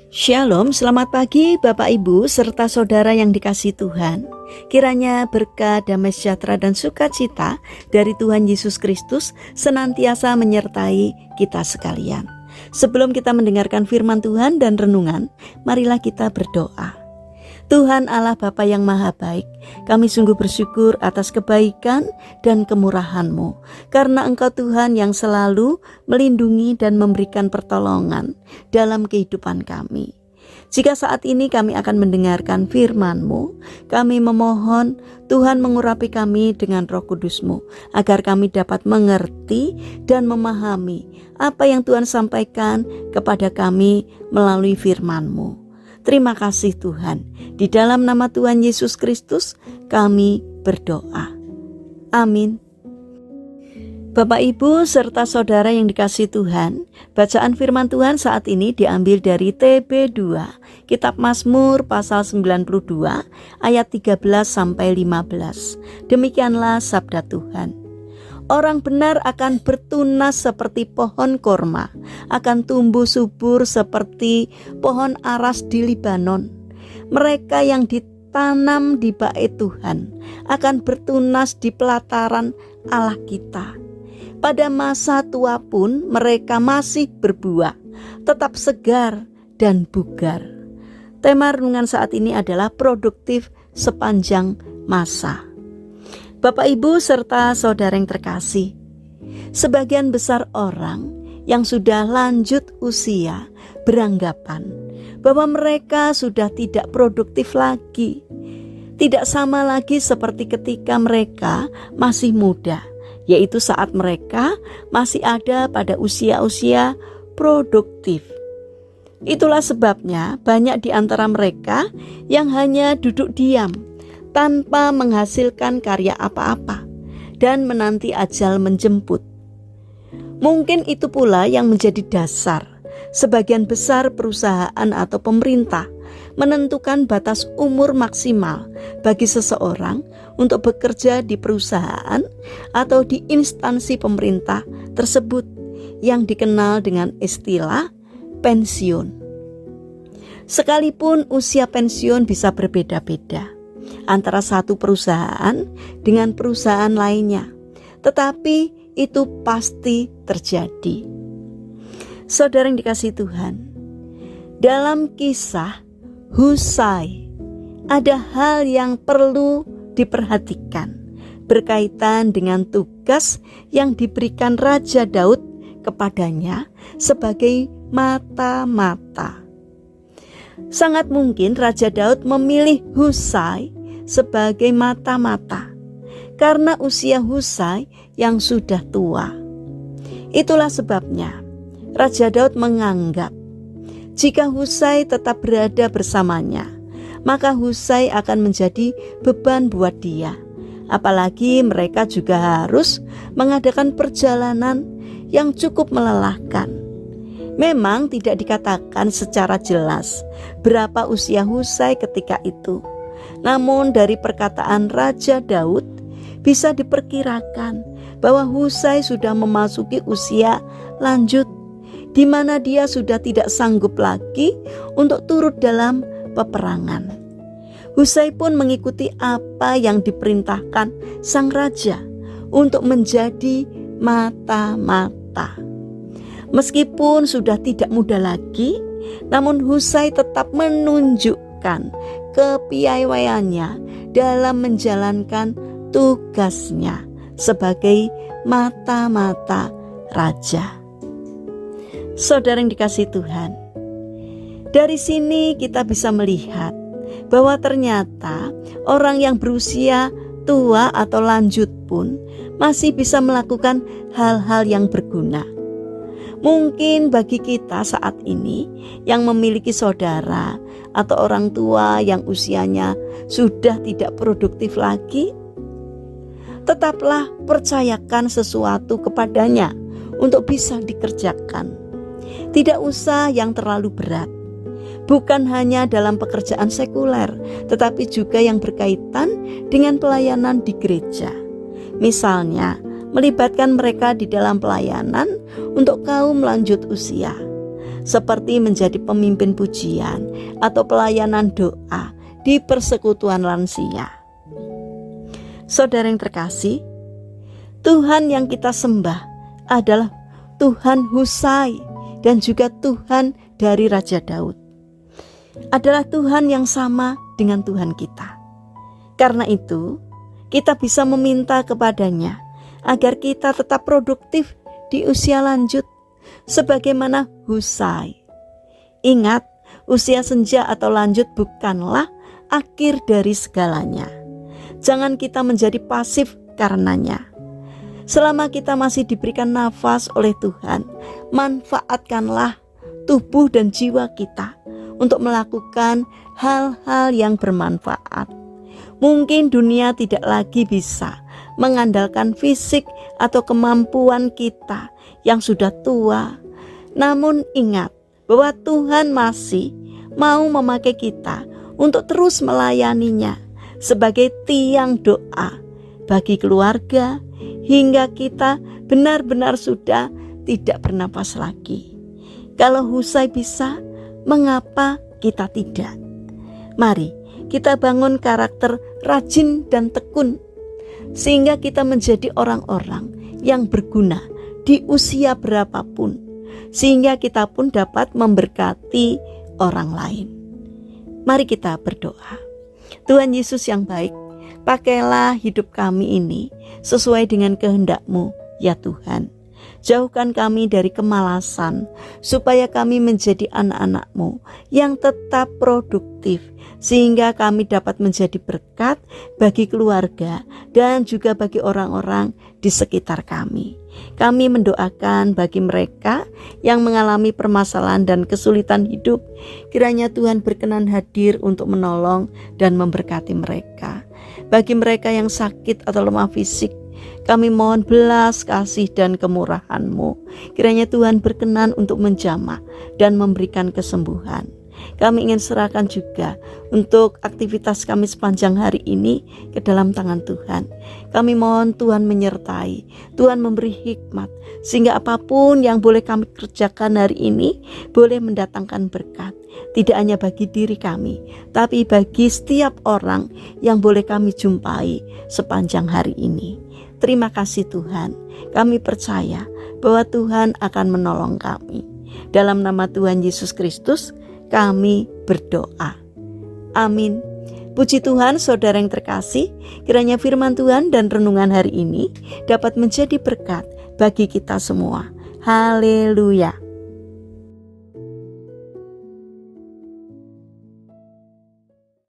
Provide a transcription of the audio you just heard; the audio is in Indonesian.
Shalom, selamat pagi Bapak Ibu serta saudara yang dikasihi Tuhan. Kiranya berkat, damai sejahtera dan sukacita dari Tuhan Yesus Kristus senantiasa menyertai kita sekalian. Sebelum kita mendengarkan firman Tuhan dan renungan, marilah kita berdoa. Tuhan Allah Bapa yang Maha Baik, kami sungguh bersyukur atas kebaikan dan kemurahan-Mu, karena Engkau Tuhan yang selalu melindungi dan memberikan pertolongan dalam kehidupan kami. Jika saat ini kami akan mendengarkan firman-Mu, kami memohon Tuhan mengurapi kami dengan Roh Kudus-Mu, agar kami dapat mengerti dan memahami apa yang Tuhan sampaikan kepada kami melalui firman-Mu. Terima kasih Tuhan. Di dalam nama Tuhan Yesus Kristus kami berdoa. Amin. Bapak Ibu serta saudara yang dikasihi Tuhan, bacaan firman Tuhan saat ini diambil dari TB2, Kitab Mazmur pasal 92 ayat 13 sampai 15. Demikianlah sabda Tuhan. Orang benar akan bertunas seperti pohon korma, akan tumbuh subur seperti pohon aras di Libanon. Mereka yang ditanam di bait Tuhan akan bertunas di pelataran Allah kita. Pada masa tua pun mereka masih berbuah, tetap segar dan bugar. Tema renungan saat ini adalah produktif sepanjang masa. Bapak Ibu serta saudara yang terkasih, sebagian besar orang yang sudah lanjut usia beranggapan bahwa mereka sudah tidak produktif lagi, tidak sama lagi seperti ketika mereka masih muda, yaitu saat mereka masih ada pada usia-usia produktif. Itulah sebabnya banyak di antara mereka yang hanya duduk diam tanpa menghasilkan karya apa-apa dan menanti ajal menjemput. Mungkin itu pula yang menjadi dasar sebagian besar perusahaan atau pemerintah menentukan batas umur maksimal bagi seseorang untuk bekerja di perusahaan atau di instansi pemerintah tersebut yang dikenal dengan istilah pensiun. Sekalipun usia pensiun bisa berbeda-beda antara satu perusahaan dengan perusahaan lainnya, tetapi itu pasti terjadi. Saudara yang dikasihi Tuhan, dalam kisah Husai ada hal yang perlu diperhatikan berkaitan dengan tugas yang diberikan Raja Daud kepadanya sebagai mata-mata. Sangat mungkin Raja Daud memilih Husai sebagai mata-mata karena usia Husai yang sudah tua. Itulah sebabnya Raja Daud menganggap jika Husai tetap berada bersamanya, maka Husai akan menjadi beban buat dia. Apalagi mereka juga harus mengadakan perjalanan yang cukup melelahkan. Memang tidak dikatakan secara jelas berapa usia Husai ketika itu. Namun dari perkataan Raja Daud bisa diperkirakan bahwa Husai sudah memasuki usia lanjut, di mana dia sudah tidak sanggup lagi untuk turut dalam peperangan. Husai pun mengikuti apa yang diperintahkan sang raja untuk menjadi mata-mata. Meskipun sudah tidak muda lagi, namun Husai tetap menunjukkan kepiawaiannya dalam menjalankan tugasnya sebagai mata-mata raja. Saudara yang dikasihi Tuhan, dari sini kita bisa melihat bahwa ternyata orang yang berusia tua atau lanjut pun masih bisa melakukan hal-hal yang berguna. Mungkin bagi kita saat ini yang memiliki saudara atau orang tua yang usianya sudah tidak produktif lagi, tetaplah percayakan sesuatu kepadanya untuk bisa dikerjakan. Tidak usah yang terlalu berat. Bukan hanya dalam pekerjaan sekuler, tetapi juga yang berkaitan dengan pelayanan di gereja. Misalnya, melibatkan mereka di dalam pelayanan untuk kaum lanjut usia. seperti menjadi pemimpin pujian atau pelayanan doa di persekutuan lansia. Saudara yang terkasih, Tuhan yang kita sembah adalah Tuhan Husai dan juga Tuhan dari Raja Daud. Adalah Tuhan yang sama dengan Tuhan kita. Karena itu, kita bisa meminta kepadanya agar kita tetap produktif di usia lanjut sebagaimana Husai. Ingat, usia senja atau lanjut bukanlah akhir dari segalanya. Jangan kita menjadi pasif karenanya. Selama kita masih diberikan nafas oleh Tuhan, manfaatkanlah tubuh dan jiwa kita untuk melakukan hal-hal yang bermanfaat. Mungkin dunia tidak lagi bisa mengandalkan fisik atau kemampuan kita yang sudah tua. Namun ingat bahwa Tuhan masih mau memakai kita untuk terus melayaninya sebagai tiang doa bagi keluarga hingga kita benar-benar sudah tidak bernapas lagi. Kalau Husai bisa, mengapa kita tidak? Mari kita bangun karakter rajin dan tekun sehingga kita menjadi orang-orang yang berguna di usia berapapun, sehingga kita pun dapat memberkati orang lain. Mari kita berdoa. Tuhan Yesus yang baik, pakailah hidup kami ini sesuai dengan kehendak-Mu, ya Tuhan. Jauhkan kami dari kemalasan, supaya kami menjadi anak-anak-Mu yang tetap produktif, sehingga kami dapat menjadi berkat bagi keluarga dan juga bagi orang-orang di sekitar kami. Kami mendoakan bagi mereka yang mengalami permasalahan dan kesulitan hidup, kiranya Tuhan berkenan hadir untuk menolong dan memberkati mereka. Bagi mereka yang sakit atau lemah fisik, kami mohon belas kasih dan kemurahan-Mu. Kiranya Tuhan berkenan untuk menjamah dan memberikan kesembuhan. Kami ingin serahkan juga untuk aktivitas kami sepanjang hari ini ke dalam tangan Tuhan. Kami mohon Tuhan menyertai, Tuhan memberi hikmat, sehingga apapun yang boleh kami kerjakan hari ini boleh mendatangkan berkat. Tidak hanya bagi diri kami, tapi bagi setiap orang yang boleh kami jumpai sepanjang hari ini. Terima kasih Tuhan, kami percaya bahwa Tuhan akan menolong kami. Dalam nama Tuhan Yesus Kristus, kami berdoa. Amin. Puji Tuhan, saudara yang terkasih, kiranya firman Tuhan dan renungan hari ini dapat menjadi berkat bagi kita semua. Haleluya.